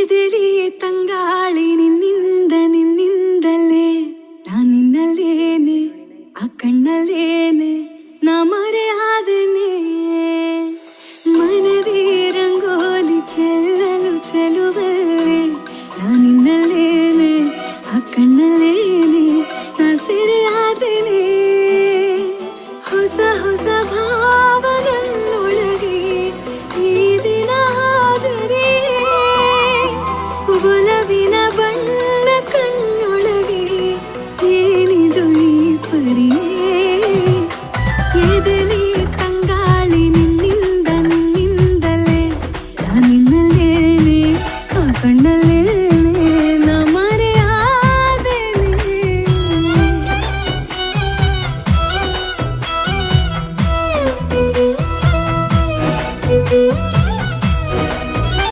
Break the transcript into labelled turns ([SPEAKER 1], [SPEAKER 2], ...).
[SPEAKER 1] ಎದೆಲಿ ತಂಗಾಳಿ ನಿನ್ನಿಂದಲೇ ನಾನಿನ್ನಲ್ಲೇನೆ ಆ ಕಣ್ಣಲ್ಲೇನೆ ನಾ ಮರೆ ಆದೆನೆ ಮನದಿ ರಂಗೋಲಿ ಚೆಲ್ಲಲು ಚೆಲುವಲ್ಲೇ ನಾನಿನ್ನಲ್ಲೇನೆ ಆ ಕಣ್ಣಲ್ಲೇನೆ ನಾ ಸೆರೆ ಆದೆನೆ ಹೊಸ ಹೊಸ ಭಾವನನ್ನೊಳಗೆ ಈ ದಿನ ಹಾಜರಿ ಒಲವಿನ ಬಣ್ಣ ಕಣ್ಣೊಳಗೆ ಏನಿದು ಈ ಪರಿಯೇ ಎದೆಲಿ ತಂಗಾಳಿ ನಿನ್ನಿಂದಲೇ ನಾನಿನ್ನಲ್ಲೇನೆ ಆ ಕಣ್ಣಲ್ಲಿ